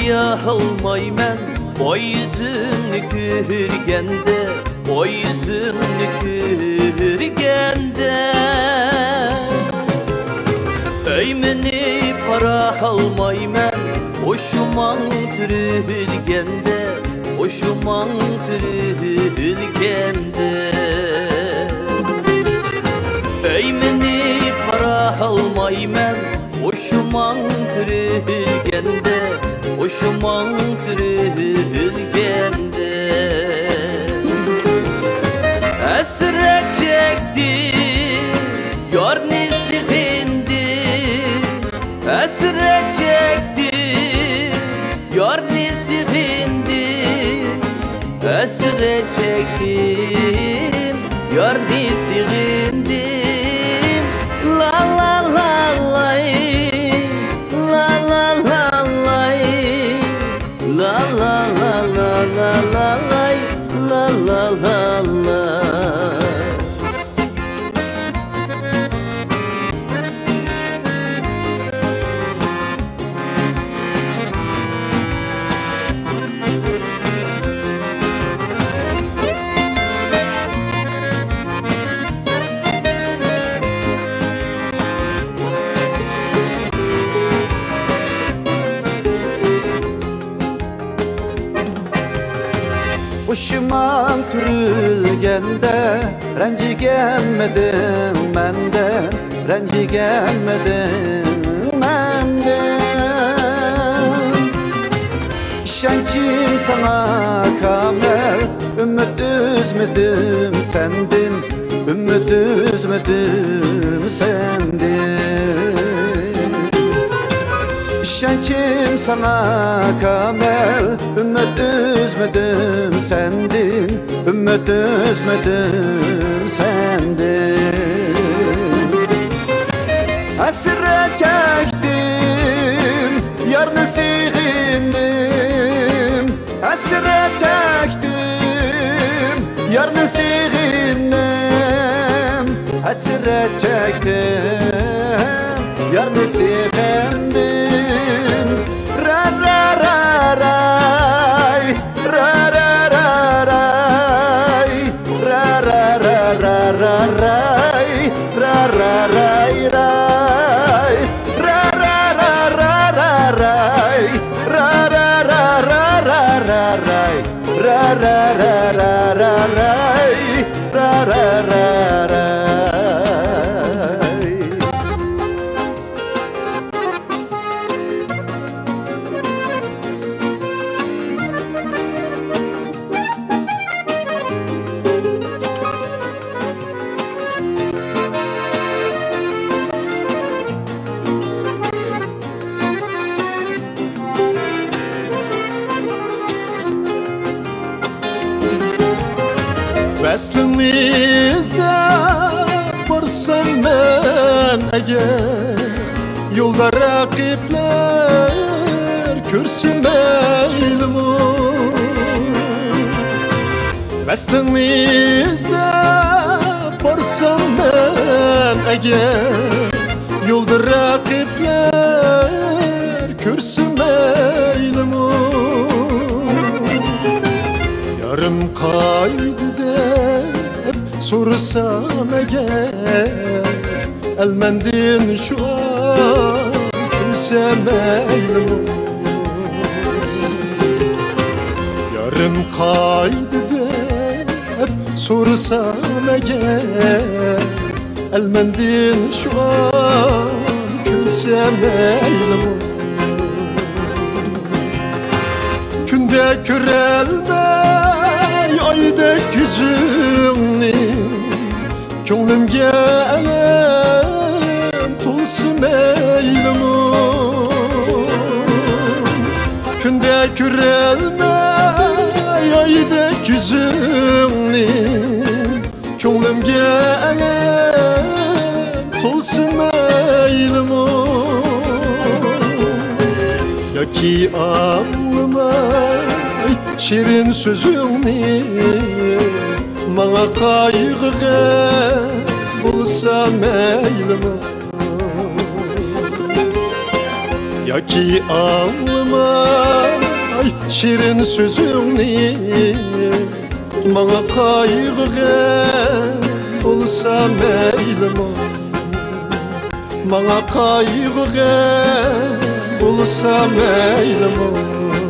yağılmayman o yüzünü kürgende, o yüzünü kürgende. Öymeni para almayman hoşuman türülgende, hoşuman türülgende. Öymeni para almayman hoşuman türülgende, hoşuman türülgende. Hasret çektim yar nesihindi, hasret çektim yar nesihindi, hasret çektim yar nesihindi. La la la lay, la la la lay, la la la la la la lay, la la la la. Hoşuman türülgende renci gelmedim menden, renci gelmedim menden. İşençim sana kamel, ümit üzmedim sendin, ümit üzmedim sendin. İşençim sana kamel, ümmet üzmedim sendin, ümmet üzmedim sendin. Hasret çektim, yar nesihindim, hasret çektim, yar nesihindim, hasret çektim, yar nesihindim. Ra ra ra ray, ra ra ra ray, ra ra ra ra ra ray, ra ra ray ray, ra ra ra ra ra ray, ra ra ra ra ra ra ray, ra ra ra ra ra ray, ra ra ra ray. Veslimizde varsam ben eğer, yolda rakipler kürsüm eylimu. Veslimizde varsam ben eğer, yolda rakipler kürsüm eylimu. Yarım kaydı hep sorsam eğer, elmendin şu an kimsem eylimu. Yarım kaydı hep sorsam eğer, elmendin şu an kimsem eylimu. Günde körelmey ayda yüzünü, Könglimge elem tolsun eylimu. Günde körelmey ayda yüzünü, Könglimge elem tolsun eylimu. Yaki anlamay şirin sözünü, Bana kaygıga bulsa meylimi. Yoki ağlama şirin sözünni Bana kaygıga olsa meylimi Bana kaygıga olsa meylimi